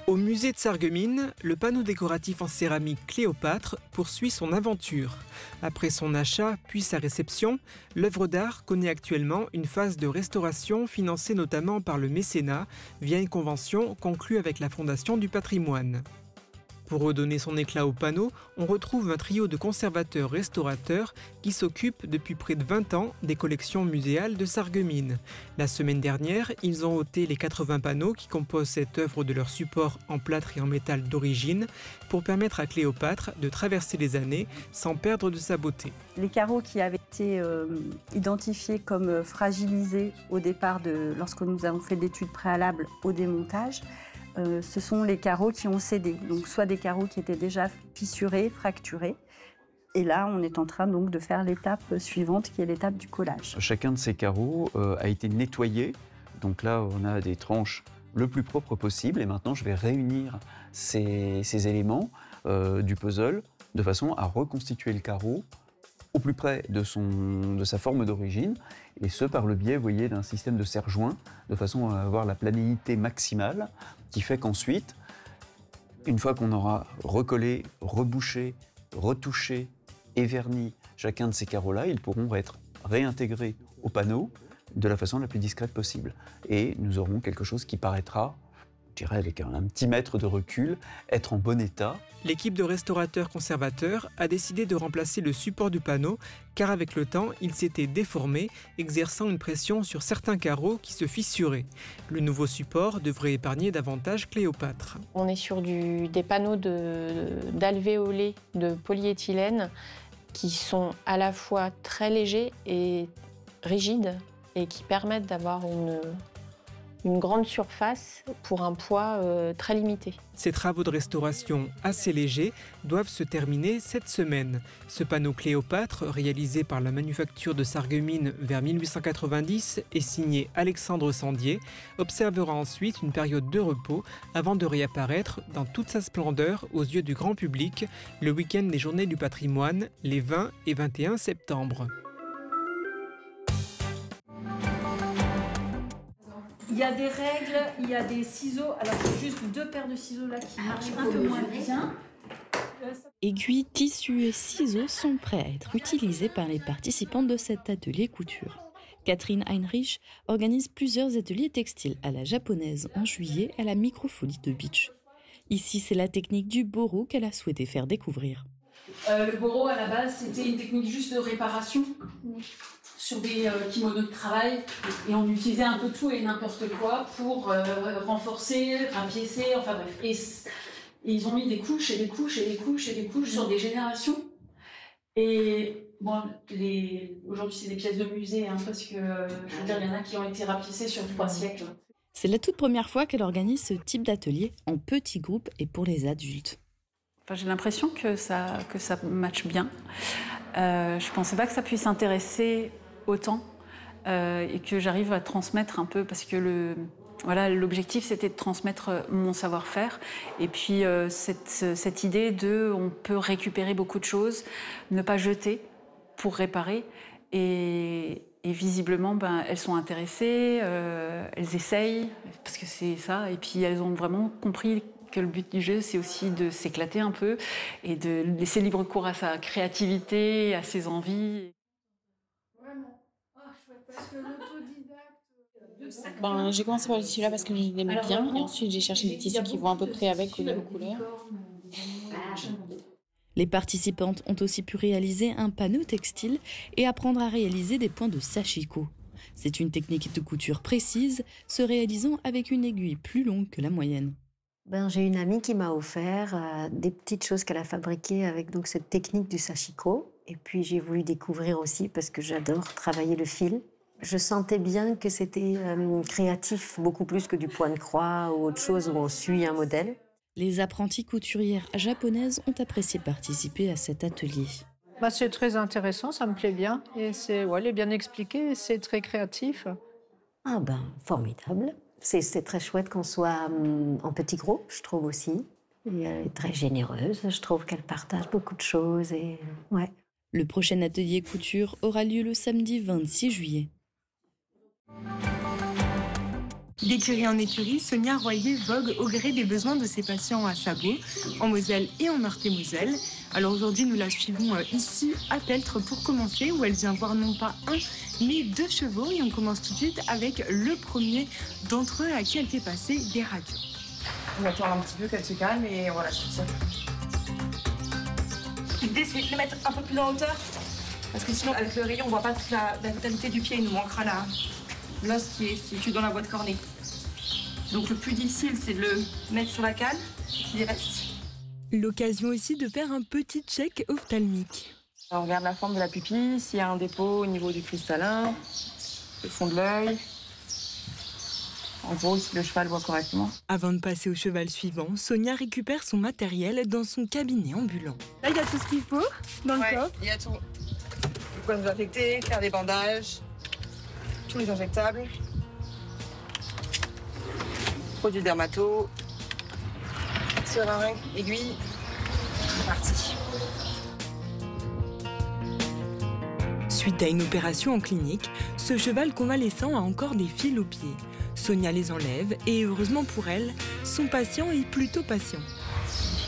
Au musée de Sarreguemines, le panneau décoratif en céramique Cléopâtre poursuit son aventure. Après son achat puis sa réception, l'œuvre d'art connaît actuellement une phase de restauration financée notamment par le mécénat via une convention conclue avec la Fondation du patrimoine. Pour redonner son éclat au panneau, on retrouve un trio de conservateurs-restaurateurs qui s'occupent depuis près de 20 ans des collections muséales de Sarreguemines. La semaine dernière, ils ont ôté les 80 panneaux qui composent cette œuvre de leur support en plâtre et en métal d'origine pour permettre à Cléopâtre de traverser les années sans perdre de sa beauté. Les carreaux qui avaient été identifiés comme fragilisés au départ lorsque nous avons fait l'étude préalable au démontage, ce sont les carreaux qui ont cédé, donc soit des carreaux qui étaient déjà fissurés, fracturés. Et là, on est en train donc de faire l'étape suivante, qui est l'étape du collage. Chacun de ces carreaux a été nettoyé. Donc là, on a des tranches le plus propres possible. Et maintenant, je vais réunir ces éléments du puzzle de façon à reconstituer le carreau au plus près de sa forme d'origine, et ce par le biais, vous voyez, d'un système de serre-joint, de façon à avoir la planéité maximale, qui fait qu'ensuite, une fois qu'on aura recollé, rebouché, retouché et verni chacun de ces carreaux-là, ils pourront être réintégrés au panneau de la façon la plus discrète possible. Et nous aurons quelque chose qui paraîtra, je dirais avec un petit mètre de recul, être en bon état. L'équipe de restaurateurs-conservateurs a décidé de remplacer le support du panneau car avec le temps, il s'était déformé, exerçant une pression sur certains carreaux qui se fissuraient. Le nouveau support devrait épargner davantage Cléopâtre. On est sur des panneaux d'alvéolés de polyéthylène qui sont à la fois très légers et rigides et qui permettent d'avoir une grande surface pour un poids très limité. Ces travaux de restauration assez légers doivent se terminer cette semaine. Ce panneau Cléopâtre, réalisé par la manufacture de Sarreguemines vers 1890 et signé Alexandre Sandier, observera ensuite une période de repos avant de réapparaître dans toute sa splendeur aux yeux du grand public le week-end des Journées du patrimoine, les 20 et 21 septembre. Il y a des règles, il y a des ciseaux. Alors j'ai juste 2 paires de ciseaux là qui marchent un peu moins bien. Aiguilles, tissus et ciseaux sont prêts à être utilisés par les participantes de cet atelier couture. Catherine Heinrich organise plusieurs ateliers textiles à la japonaise en juillet à la Microfolie de Beach. Ici, c'est la technique du boro qu'elle a souhaité faire découvrir. Le boro, à la base, c'était une technique juste de réparation sur des kimonos de travail. Et on utilisait un peu tout et n'importe quoi pour renforcer, rapiécer, enfin bref. Et ils ont mis des couches et des couches et des couches et des couches sur des générations. Et bon, aujourd'hui, c'est des pièces de musée, hein, parce que, je veux dire, il y en a qui ont été rapiécées sur 3 siècles. C'est la toute première fois qu'elle organise ce type d'atelier en petits groupes et pour les adultes. Enfin, j'ai l'impression que ça matche bien. Je ne pensais pas que ça puisse intéresser autant et que j'arrive à transmettre un peu, parce que l'objectif, c'était de transmettre mon savoir-faire. Et puis, cette idée on peut récupérer beaucoup de choses, ne pas jeter pour réparer. Et visiblement, elles sont intéressées, elles essayent, parce que c'est ça. Et puis, elles ont vraiment compris que le but du jeu, c'est aussi de s'éclater un peu et de laisser libre cours à sa créativité, à ses envies. J'ai commencé par le tissu-là parce que je l'aimais bien, et ensuite j'ai cherché des tissus qui vont à peu près avec au niveau couleur. Les participantes ont aussi pu réaliser un panneau textile et apprendre à réaliser des points de sashiko. C'est une technique de couture précise, se réalisant avec une aiguille plus longue que la moyenne. J'ai une amie qui m'a offert des petites choses qu'elle a fabriquées avec donc cette technique du sashiko. Et puis j'ai voulu découvrir aussi parce que j'adore travailler le fil. Je sentais bien que c'était créatif, beaucoup plus que du point de croix ou autre chose où on suit un modèle. Les apprenties couturières japonaises ont apprécié participer à cet atelier. C'est très intéressant, ça me plaît bien. Et c'est bien expliqué, c'est très créatif. Formidable. C'est très chouette qu'on soit en petit groupe, je trouve aussi. Et elle est très généreuse, je trouve qu'elle partage beaucoup de choses. Le prochain atelier couture aura lieu le samedi 26 juillet. D'écurie en écurie, Sonia Royer vogue au gré des besoins de ses patients à Sabot, en Moselle et en Meurthe-et-Moselle. Alors aujourd'hui, nous la suivons ici à Peltre pour commencer, où elle vient voir non pas un, mais 2 chevaux. Et on commence tout de suite avec le premier d'entre eux à qui elle fait passer des radios. On attend un petit peu qu'elle se calme et voilà, c'est ça. L'idée, c'est de le mettre un peu plus en hauteur, parce que sinon, avec le rayon, on voit pas toute la totalité du pied. Il nous manquera l'os qui est situé dans la boîte cornée. Donc le plus difficile, c'est de le mettre sur la cale, qu'il reste. L'occasion aussi de faire un petit check ophtalmique. On regarde la forme de la pupille, s'il y a un dépôt au niveau du cristallin, le fond de l'œil. En gros, si le cheval voit correctement. Avant de passer au cheval suivant, Sonia récupère son matériel dans son cabinet ambulant. Là, il y a tout ce qu'il faut dans le coffre. Il y a tout. De quoi nous infecter, faire des bandages, tous les injectables, produits dermato, seringue, aiguille. C'est parti. Suite à une opération en clinique, ce cheval convalescent a encore des fils aux pieds. Sonia les enlève et heureusement pour elle, son patient est plutôt patient.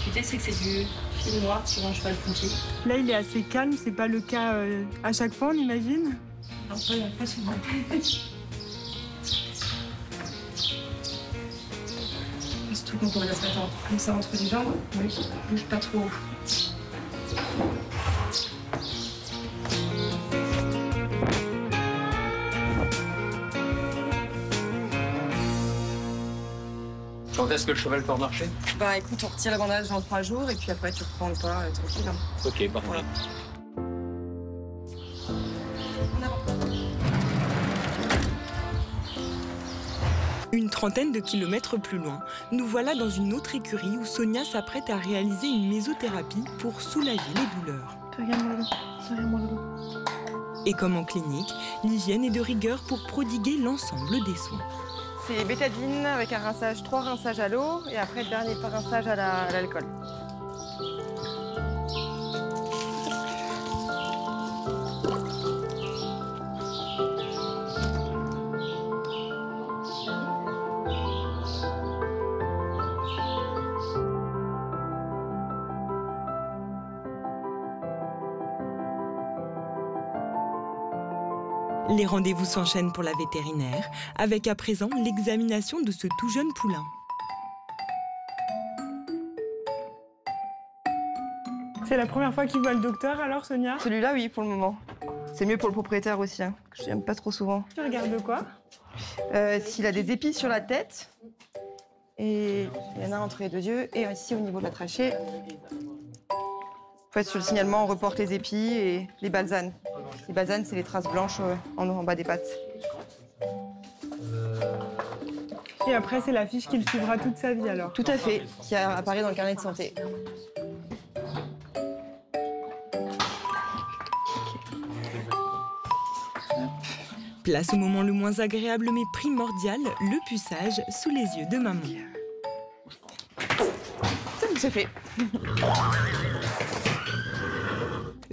L'idée, c'est que c'est du fil noir sur un cheval pontier. Là, il est assez calme, c'est pas le cas à chaque fois, on imagine? Non, pas souvent. Surtout quand on va se mettre comme ça entre les jambes, oui, bouge pas trop. Quand est-ce que le cheval peut marcher? Bah écoute, on retire le bandage dans 3 jours et puis après tu reprends le pas tranquille. Hein. Ok, parfait. Voilà. Une trentaine de kilomètres plus loin, nous voilà dans une autre écurie où Sonia s'apprête à réaliser une mésothérapie pour soulager les douleurs. Regarde-moi le dos. Et comme en clinique, l'hygiène est de rigueur pour prodiguer l'ensemble des soins. C'est bétadine avec un rinçage, 3 rinçages à l'eau et après le dernier rinçage à l'alcool. Les rendez-vous s'enchaînent pour la vétérinaire, avec à présent l'examination de ce tout jeune poulain. C'est la première fois qu'il voit le docteur alors, Sonia? Celui-là, oui, pour le moment. C'est mieux pour le propriétaire aussi, hein, que je n'aime pas trop souvent. Tu regardes quoi? S'il a des épis sur la tête, et il y en a entre les 2 yeux, et ici au niveau de la trachée. En fait, sur le signalement, on reporte les épis et les balsanes. Les balsanes, c'est les traces blanches en bas des pattes. Et après, c'est la fiche qu'il suivra toute sa vie alors? Tout à fait, qui apparaît dans le carnet de santé. Place au moment le moins agréable mais primordial, le puçage sous les yeux de maman. C'est fait.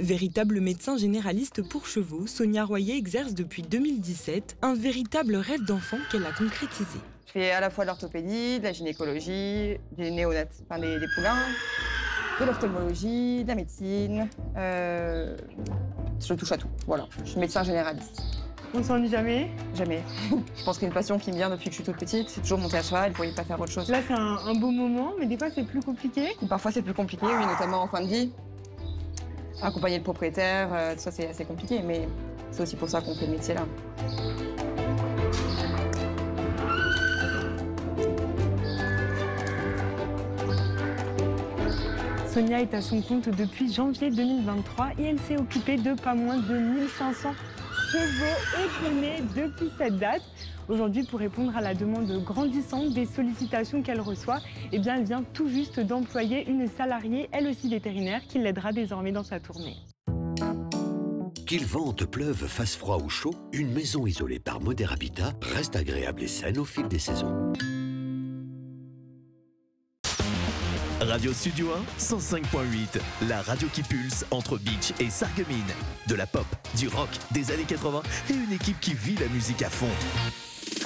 Véritable médecin généraliste pour chevaux, Sonia Royer exerce depuis 2017 un véritable rêve d'enfant qu'elle a concrétisé. Je fais à la fois de l'orthopédie, de la gynécologie, des néonates, enfin des poulains, de l'ophtalmologie, de la médecine. Je touche à tout, voilà. Je suis médecin généraliste. On s'ennuie jamais? Jamais. Je pense qu'il y a une passion qui me vient depuis que je suis toute petite. C'est toujours monter à cheval, il ne pouvait pas faire autre chose. Là, c'est un beau moment, mais des fois, c'est plus compliqué. Et parfois, c'est plus compliqué, oui, notamment en fin de vie. Accompagner le propriétaire, ça, c'est assez compliqué, mais c'est aussi pour ça qu'on fait le métier là. Sonia est à son compte depuis janvier 2023 et elle s'est occupée de pas moins de 1500 chevaux et poneys depuis cette date. Aujourd'hui, pour répondre à la demande grandissante des sollicitations qu'elle reçoit, eh bien, elle vient tout juste d'employer une salariée, elle aussi vétérinaire, qui l'aidera désormais dans sa tournée. Qu'il vente, pleuve, fasse froid ou chaud, une maison isolée par Moder Habitat reste agréable et saine au fil des saisons. Radio Studio 1, 105.8, la radio qui pulse entre Beach et Sarreguemines. De la pop, du rock, des années 80 et une équipe qui vit la musique à fond.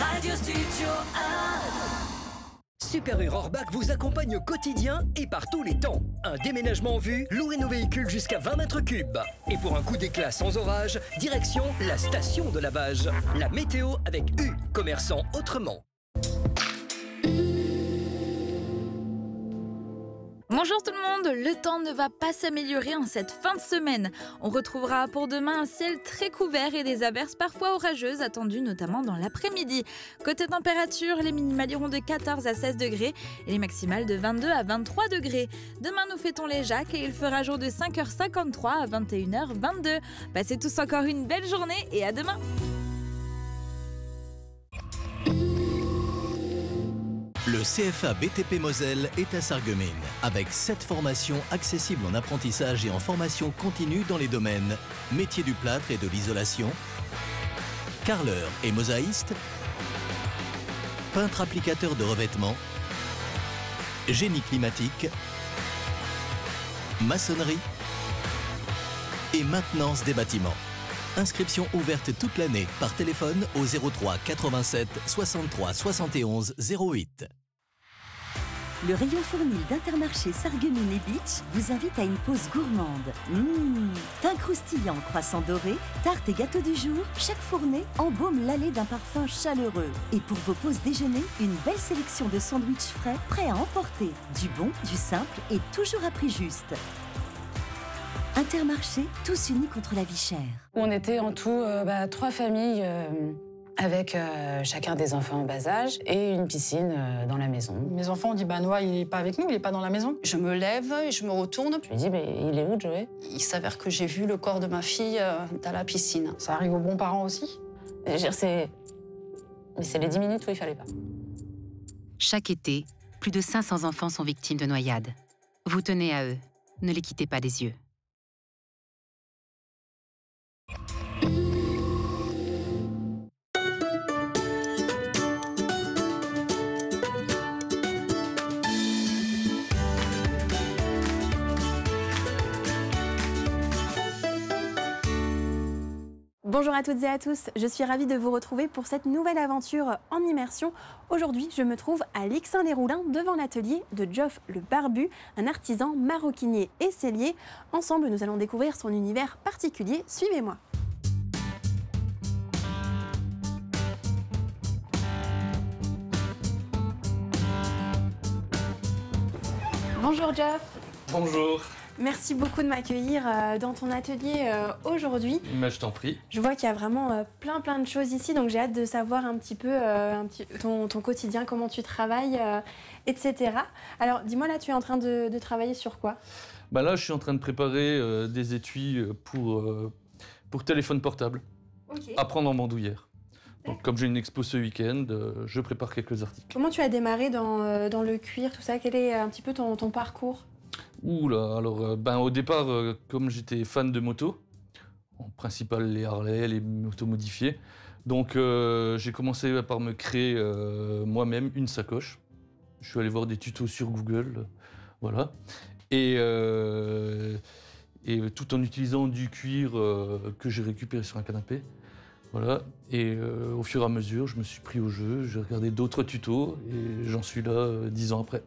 Radio Studio 1. Super U Rohrbach vous accompagne au quotidien et par tous les temps. Un déménagement en vue, louez nos véhicules jusqu'à 20 mètres cubes. Et pour un coup d'éclat sans orage, direction la station de lavage. La météo avec U, commerçant autrement. Bonjour tout le monde, le temps ne va pas s'améliorer en cette fin de semaine. On retrouvera pour demain un ciel très couvert et des averses parfois orageuses attendues notamment dans l'après-midi. Côté température, les minimales iront de 14 à 16 degrés et les maximales de 22 à 23 degrés. Demain nous fêtons les Jacques et il fera jour de 5h53 à 21h22. Passez tous encore une belle journée et à demain. Le CFA BTP Moselle est à Sarreguemines, avec 7 formations accessibles en apprentissage et en formation continue dans les domaines métier du plâtre et de l'isolation, carreleur et mosaïste, peintre applicateur de revêtement, génie climatique, maçonnerie et maintenance des bâtiments. Inscription ouverte toute l'année par téléphone au 03 87 63 71 08. Le rayon fournil d'Intermarché Sarreguemines et Beach vous invite à une pause gourmande. Thym croustillant, croissant doré, tarte et gâteau du jour, chaque fournée embaume l'allée d'un parfum chaleureux. Et pour vos pauses déjeuner, une belle sélection de sandwichs frais, prêts à emporter. Du bon, du simple et toujours à prix juste. Intermarché, tous unis contre la vie chère. On était en tout 3 familles avec chacun des enfants en bas âge et une piscine dans la maison. Mes enfants ont dit Noah, il n'est pas avec nous, il n'est pas dans la maison. Je me lève et je me retourne. Je lui dis mais il est où Joey? Il s'avère que j'ai vu le corps de ma fille dans la piscine. Ça arrive aux bons parents aussi? Mais c'est les 10 minutes où il fallait pas. Chaque été, plus de 500 enfants sont victimes de noyades. Vous tenez à eux, ne les quittez pas des yeux. Bonjour à toutes et à tous, je suis ravie de vous retrouver pour cette nouvelle aventure en immersion. Aujourd'hui, je me trouve à Lixin-les-Roulins devant l'atelier de Geoff le Barbu, un artisan maroquinier et sellier. Ensemble, nous allons découvrir son univers particulier. Suivez-moi. Bonjour Geoff. Bonjour. Merci beaucoup de m'accueillir dans ton atelier aujourd'hui. Mais je t'en prie. Je vois qu'il y a vraiment plein de choses ici, donc j'ai hâte de savoir un petit peu ton quotidien, comment tu travailles, etc. Alors dis-moi, là tu es en train de travailler sur quoi? Là je suis en train de préparer des étuis pour téléphone portable, à prendre en bandoulière. Donc, comme j'ai une expo ce week-end, je prépare quelques articles. Comment tu as démarré dans le cuir, tout ça? Quel est un petit peu ton parcours? Oula, alors au départ, comme j'étais fan de moto, en principal les Harley, les motos modifiées, donc j'ai commencé par me créer moi-même une sacoche. Je suis allé voir des tutos sur Google, voilà, et tout en utilisant du cuir que j'ai récupéré sur un canapé. Voilà, et au fur et à mesure, je me suis pris au jeu, j'ai regardé d'autres tutos et j'en suis là 10 ans après.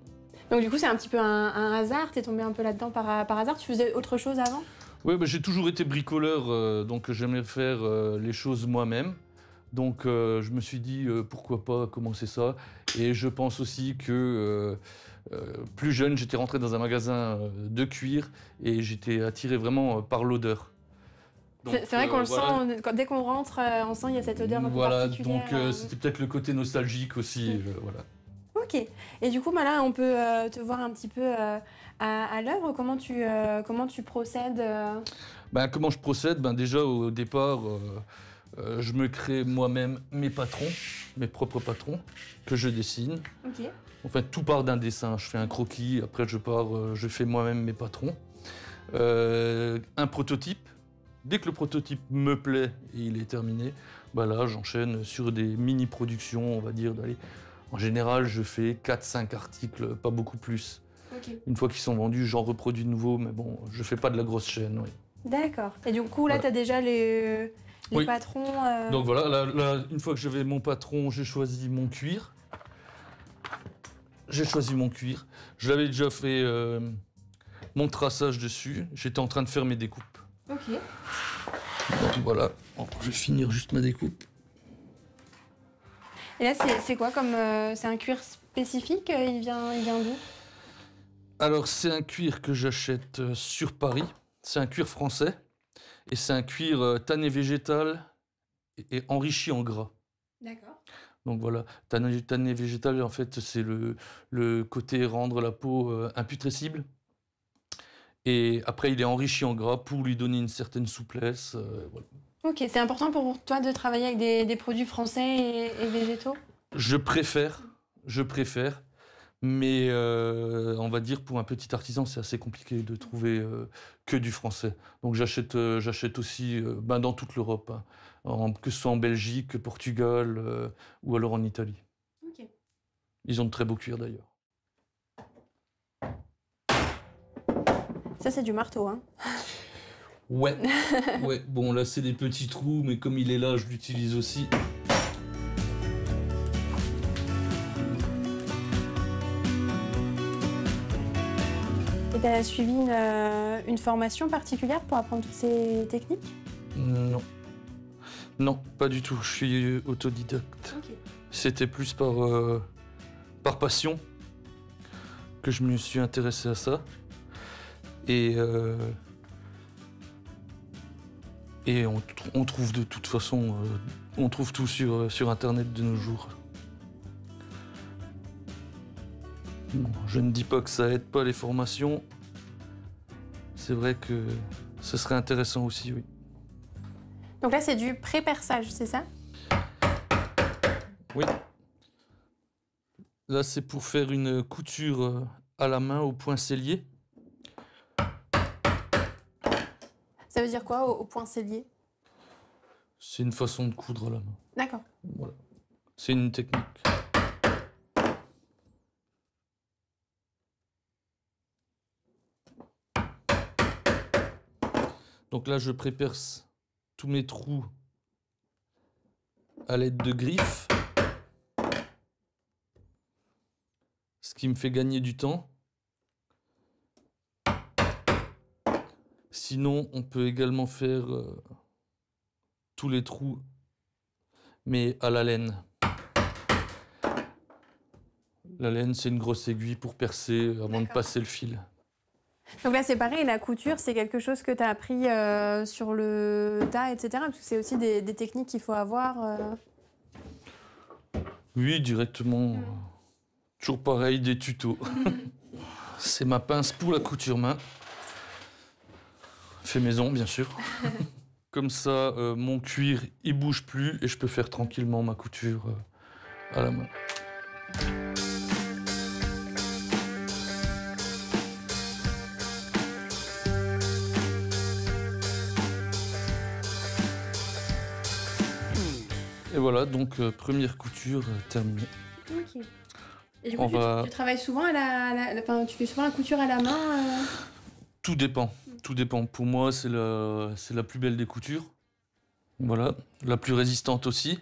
Donc du coup, c'est un petit peu un hasard, t'es tombé un peu là-dedans par hasard, tu faisais autre chose avant? Oui, j'ai toujours été bricoleur, donc j'aimais faire les choses moi-même. Donc je me suis dit, pourquoi pas commencer ça. Et je pense aussi que plus jeune, j'étais rentré dans un magasin de cuir et j'étais attiré vraiment par l'odeur. C'est vrai qu'on le sent, dès qu'on rentre, on sent qu'il y a cette odeur un peu particulière. Donc c'était peut-être le côté nostalgique aussi, voilà. Ok. Et du coup, là, on peut te voir un petit peu à l'œuvre. Comment tu procèdes Comment je procède? Déjà, au départ, je me crée moi-même mes patrons, mes propres patrons, que je dessine. Ok. En fait, tout part d'un dessin. Je fais un croquis, après je fais moi-même mes patrons. Un prototype. Dès que le prototype me plaît et il est terminé, là, j'enchaîne sur des mini-productions, on va dire, d'aller... En général, je fais 4-5 articles, pas beaucoup plus. Okay. Une fois qu'ils sont vendus, j'en reproduis de nouveau, mais bon, je fais pas de la grosse chaîne. Oui. D'accord. Et du coup, là, tu as déjà les les patrons. Donc voilà, là, une fois que j'avais mon patron, j'ai choisi mon cuir. Je l'avais déjà fait mon traçage dessus. J'étais en train de faire mes découpes. Ok. Donc voilà, bon, je vais finir juste ma découpe. Et là, c'est quoi comme c'est un cuir spécifique? Il vient d'où? Alors c'est un cuir que j'achète sur Paris. C'est un cuir français et c'est un cuir tanné végétal et enrichi en gras. D'accord. Donc voilà, tanné végétal, en fait, c'est le côté rendre la peau imputrescible. Et après, il est enrichi en gras pour lui donner une certaine souplesse. Voilà. Ok, c'est important pour toi de travailler avec des produits français et végétaux? Je préfère, mais on va dire pour un petit artisan, c'est assez compliqué de trouver que du français. Donc j'achète aussi dans toute l'Europe, hein, que ce soit en Belgique, Portugal ou alors en Italie. Ok. Ils ont de très beaux cuirs d'ailleurs. Ça, c'est du marteau, hein? Ouais. Bon, là, c'est des petits trous, mais comme il est là, je l'utilise aussi. Et tu as suivi une formation particulière pour apprendre toutes ces techniques? Non. Non, pas du tout. Je suis autodidacte. Ok. C'était plus par passion que je me suis intéressé à ça. Et on trouve de toute façon, on trouve tout sur Internet de nos jours. Bon, je ne dis pas que ça aide pas les formations. C'est vrai que ce serait intéressant aussi, oui. Donc là, c'est du pré-perçage, c'est ça? Oui. Là, c'est pour faire une couture à la main au point sellier. Ça veut dire quoi, au point sellier? C'est une façon de coudre à la main. D'accord. Voilà. C'est une technique. Donc là, je préperce tous mes trous à l'aide de griffes. Ce qui me fait gagner du temps. Sinon, on peut également faire tous les trous, mais à la laine. La laine, c'est une grosse aiguille pour percer avant de passer le fil. Donc là, c'est pareil, la couture, c'est quelque chose que tu as appris sur le tas, etc. Parce que c'est aussi des techniques qu'il faut avoir. Oui, directement. Toujours pareil, des tutos. C'est ma pince pour la couture main. Fait maison, bien sûr. Comme ça, mon cuir, il bouge plus et je peux faire tranquillement ma couture à la main. Et voilà, donc première couture terminée. Ok. Et du coup, tu travailles souvent enfin, tu fais souvent la couture à la main Tout dépend. Tout dépend. Pour moi, c'est la plus belle des coutures. Voilà. La plus résistante aussi.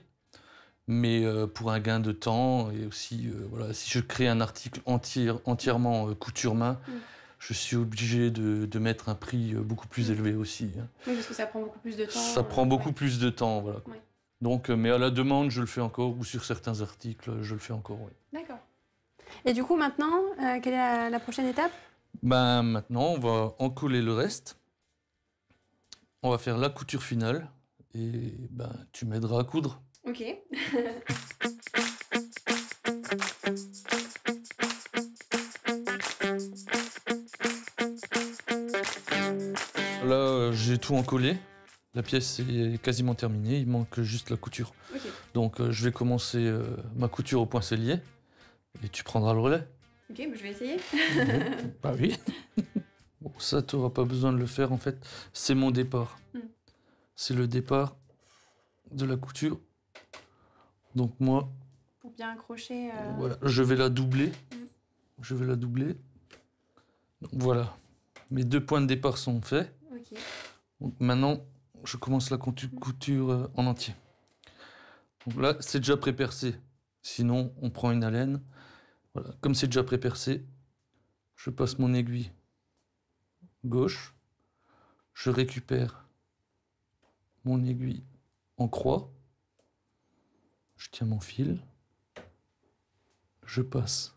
Mais pour un gain de temps et aussi, voilà, si je crée un article entièrement couture main, je suis obligé de mettre un prix beaucoup plus élevé aussi. Hein. Oui, parce que ça prend beaucoup plus de temps. Ça prend beaucoup plus de temps, voilà. Ouais. Donc, mais à la demande, je le fais encore, ou sur certains articles, je le fais encore, oui. D'accord. Et du coup, maintenant, quelle est la prochaine étape? Ben, maintenant, on va encoller le reste. On va faire la couture finale. Et ben, tu m'aideras à coudre. Ok. Là, j'ai tout encollé. La pièce est quasiment terminée. Il manque juste la couture. Okay. Donc, je vais commencer ma couture au point sellier. Et tu prendras le relais. Ok, bah, je vais essayer. Bah oui. Bon, ça, tu n'auras pas besoin de le faire, en fait. C'est mon départ. C'est le départ de la couture. Donc moi... Pour bien accrocher... Voilà, je vais la doubler. Je vais la doubler. Donc voilà. Mes 2 points de départ sont faits. Ok. Donc maintenant, je commence la couture en entier. Donc là, c'est déjà pré-percé. Sinon, on prend une alène. Voilà. Comme c'est déjà pré-percé, je passe mon aiguille gauche. Je récupère mon aiguille en croix. Je tiens mon fil. Je passe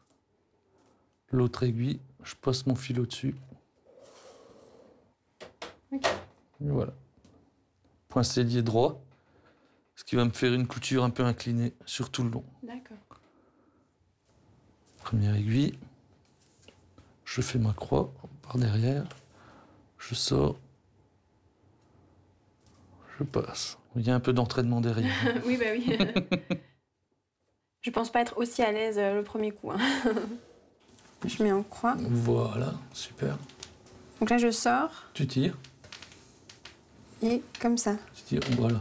l'autre aiguille. Je passe mon fil au-dessus. Okay. Et voilà. Point sellier droit. Ce qui va me faire une couture un peu inclinée sur tout le long. D'accord. Première aiguille. Je fais ma croix par derrière. Je sors. Je passe. Il y a un peu d'entraînement derrière. Oui, bah oui. Je pense pas être aussi à l'aise le premier coup. Hein. Je mets en croix. Voilà, super. Donc là, je sors. Tu tires. Et comme ça. Tu tires, voilà.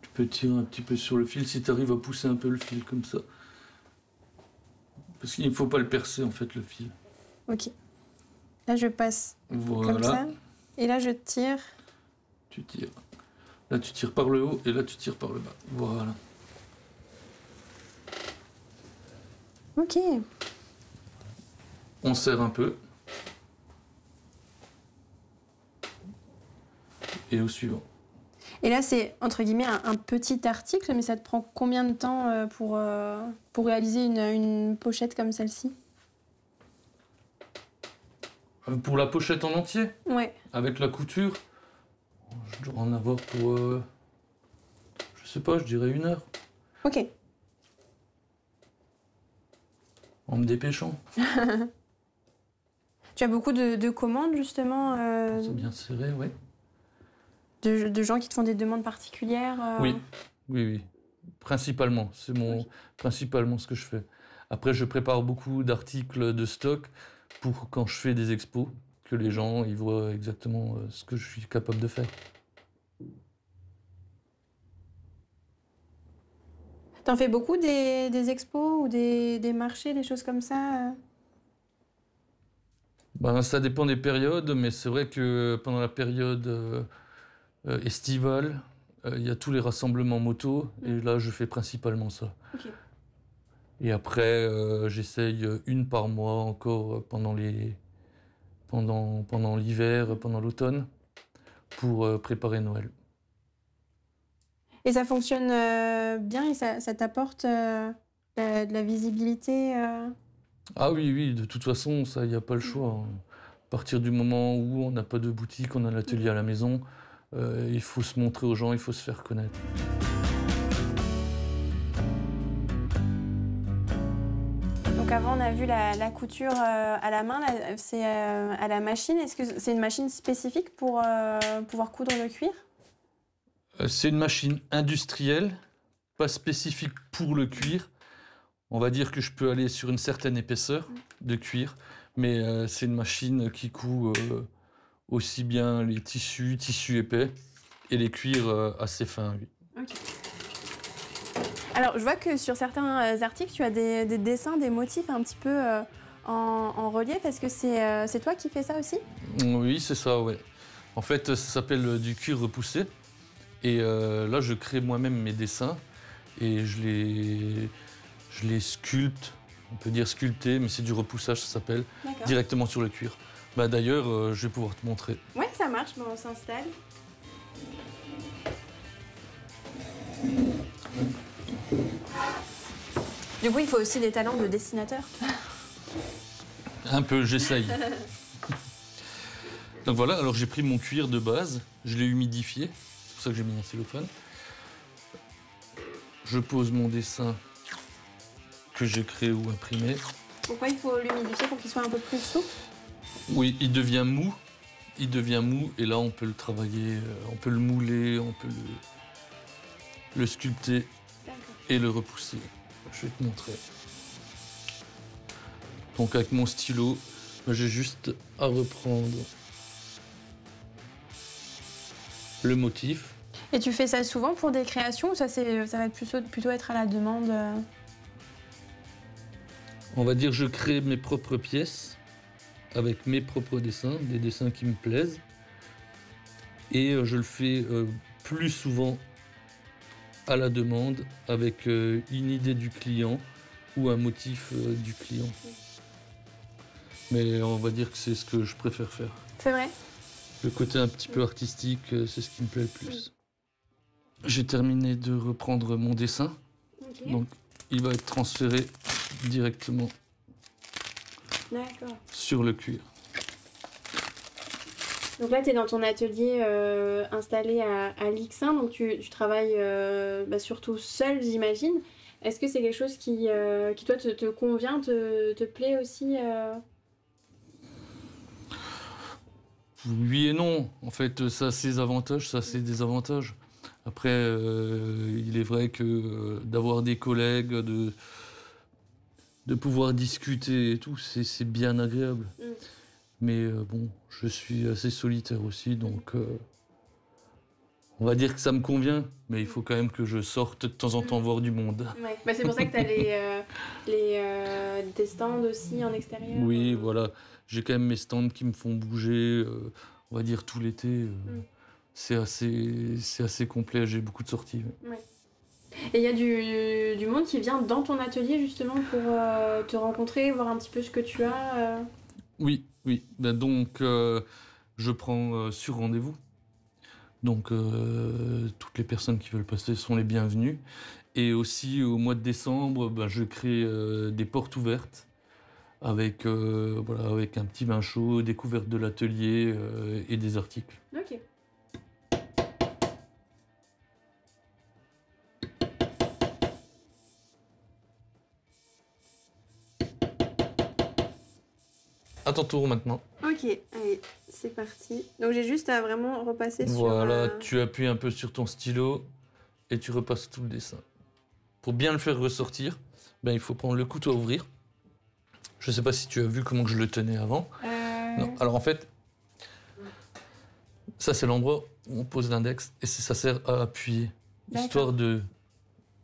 Tu peux tirer un petit peu sur le fil si tu arrives à pousser un peu le fil comme ça. Parce qu'il ne faut pas le percer en fait, le fil. Ok. Là, je passe voilà. Comme ça. Et là, je tire. Tu tires. Là, tu tires par le haut et là, tu tires par le bas. Voilà. Ok. On serre un peu. Et au suivant. Et là, c'est entre guillemets un petit article, mais ça te prend combien de temps pour réaliser une pochette comme celle-ci? Pour la pochette en entier? Ouais. Avec la couture, je dois en avoir pour, je sais pas, je dirais 1 heure. Ok. En me dépêchant. Tu as beaucoup de commandes, justement C'est bien serré, oui. De gens qui te font des demandes particulières Oui, oui, oui. Principalement, c'est principalement ce que je fais. Après, je prépare beaucoup d'articles de stock pour quand je fais des expos, que les gens ils voient exactement ce que je suis capable de faire. T'en fais beaucoup des expos ou des marchés, des choses comme ça Ben, ça dépend des périodes, mais c'est vrai que pendant la période estivale, il y a tous les rassemblements moto, et là je fais principalement ça. Okay. Et après, j'essaye 1 par mois encore pendant l'hiver, pendant l'automne, pour préparer Noël. Et ça fonctionne bien et ça t'apporte de la visibilité Ah oui, oui, de toute façon, ça, il n'y a pas le choix. Hein. À partir du moment où on n'a pas de boutique, on a l'atelier à la maison, il faut se montrer aux gens, il faut se faire connaître. Donc avant, on a vu la couture à la main, c'est à la machine. Est-ce que c'est une machine spécifique pour pouvoir coudre le cuir? C'est une machine industrielle, pas spécifique pour le cuir. On va dire que je peux aller sur une certaine épaisseur de cuir, mais c'est une machine qui coud aussi bien les tissus épais, et les cuirs assez fins, oui. Okay. Alors, je vois que sur certains articles, tu as des dessins, des motifs un petit peu en relief. Est-ce que c'est toi qui fais ça aussi? Oui, c'est ça, ouais. En fait, ça s'appelle du cuir repoussé. Et là, je crée moi-même mes dessins et je les sculpte. On peut dire sculpter, mais c'est du repoussage, ça s'appelle, directement sur le cuir. Bah, d'ailleurs, je vais pouvoir te montrer. Ouais, ça marche, bon, on s'installe. Du coup, il faut aussi des talents de dessinateur. Un peu, j'essaye. Donc voilà, alors j'ai pris mon cuir de base, je l'ai humidifié, c'est pour ça que j'ai mis un cellophane. Je pose mon dessin que j'ai créé ou imprimé. Pourquoi il faut l'humidifier pour qu'il soit un peu plus souple? Oui, il devient mou, et là on peut le travailler, on peut le mouler, on peut le sculpter et le repousser. Je vais te montrer. Donc avec mon stylo, j'ai juste à reprendre le motif. Et tu fais ça souvent pour des créations ou ça va plutôt être à la demande On va dire que je crée mes propres pièces avec mes propres dessins, des dessins qui me plaisent. Et je le fais plus souvent à la demande, avec une idée du client ou un motif du client. Mais on va dire que c'est ce que je préfère faire. C'est vrai? Le côté un petit peu artistique, c'est ce qui me plaît le plus. J'ai terminé de reprendre mon dessin. Okay. Donc il va être transféré directement sur le cuir. Donc là, tu es dans ton atelier installé à Lixin, donc tu travailles surtout seul, j'imagine. Est-ce que c'est quelque chose qui toi, te convient, te plaît aussi Oui et non. En fait, ça a ses avantages, ça a ses désavantages. Après, il est vrai que d'avoir des collègues, de pouvoir discuter et tout, c'est bien agréable. Mais bon, je suis assez solitaire aussi, donc on va dire que ça me convient, mais il faut quand même que je sorte de temps en temps voir du monde. Ouais. Bah, c'est pour ça que tu as des stands aussi en extérieur. Oui, voilà. J'ai quand même mes stands qui me font bouger, on va dire tout l'été. C'est assez complet, j'ai beaucoup de sorties. Ouais. Et il y a du monde qui vient dans ton atelier justement pour te rencontrer, voir un petit peu ce que tu as Oui. Ben donc, je prends sur rendez-vous. Donc, toutes les personnes qui veulent passer sont les bienvenues. Et aussi, au mois de décembre, je crée des portes ouvertes avec un petit vin chaud, découverte de l'atelier et des articles. Ok. À ton tour maintenant. Ok, allez, c'est parti. Donc j'ai juste à vraiment repasser sur... Voilà, tu appuies un peu sur ton stylo et tu repasses tout le dessin. Pour bien le faire ressortir, il faut prendre le couteau à ouvrir. Je ne sais pas si tu as vu comment je le tenais avant. Non. Alors en fait, ça c'est l'endroit où on pose l'index et ça sert à appuyer, histoire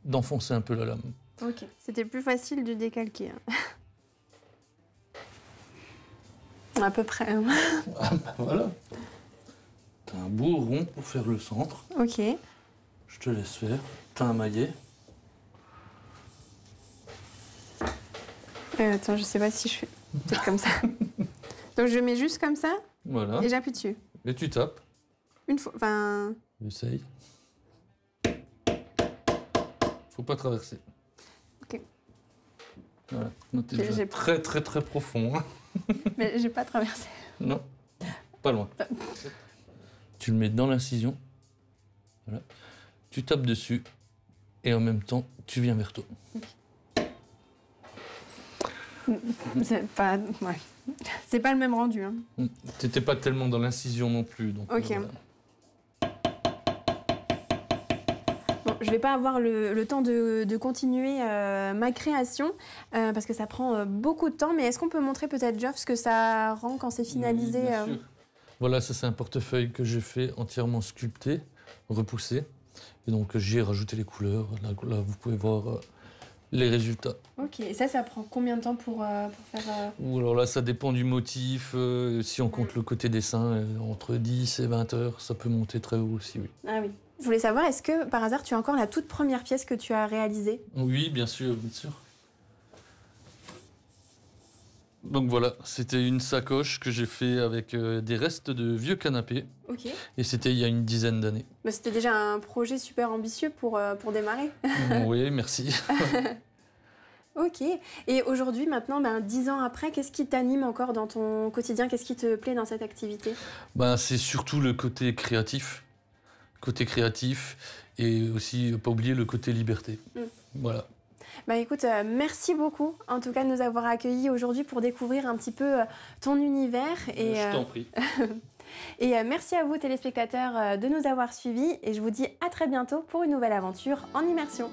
d'enfoncer un peu la lame. Ok, c'était plus facile de décalquer. À peu près. Voilà. T'as un beau rond pour faire le centre. Ok. Je te laisse faire. T'as un maillet. Attends, je sais pas si je fais peut-être comme ça. Donc je mets juste comme ça. Voilà. Et j'appuie dessus. Et tu tapes. Une fois. Enfin. Essaye. Faut pas traverser. Ok. Voilà. T'es déjà très très très profond. Hein. Mais j'ai pas traversé. Non, pas loin. Tu le mets dans l'incision. Voilà. Tu tapes dessus et en même temps, tu viens vers toi. C'est pas... Ouais. C'est pas le même rendu. Hein. T'étais pas tellement dans l'incision non plus. Donc, ok. Voilà. Bon, je vais pas avoir le temps de continuer ma création parce que ça prend beaucoup de temps. Mais est-ce qu'on peut montrer peut-être, Geoff, ce que ça rend quand c'est finalisé oui, bien sûr. Voilà, ça c'est un portefeuille que j'ai fait entièrement sculpté, repoussé. Et donc j'y ai rajouté les couleurs. Là vous pouvez voir les résultats. Ok, et ça prend combien de temps pour faire... Alors là, ça dépend du motif. Si on compte le côté dessin, entre 10 et 20 heures, ça peut monter très haut aussi, oui. Ah oui. Je voulais savoir, est-ce que par hasard tu as encore la toute première pièce que tu as réalisée? Oui, bien sûr, bien sûr. Donc voilà, c'était une sacoche que j'ai fait avec des restes de vieux canapés. Ok. Et c'était il y a une dizaine d'années. Bah, c'était déjà un projet super ambitieux pour démarrer. Oui, merci. Ok. Et aujourd'hui, maintenant, 10 ans après, qu'est-ce qui t'anime encore dans ton quotidien? Qu'est-ce qui te plaît dans cette activité? C'est surtout le côté créatif. Et aussi, pas oublier le côté liberté. Voilà. Écoute, merci beaucoup en tout cas de nous avoir accueillis aujourd'hui pour découvrir un petit peu ton univers. Et, je t'en prie. Et merci à vous téléspectateurs de nous avoir suivis et je vous dis à très bientôt pour une nouvelle aventure en immersion.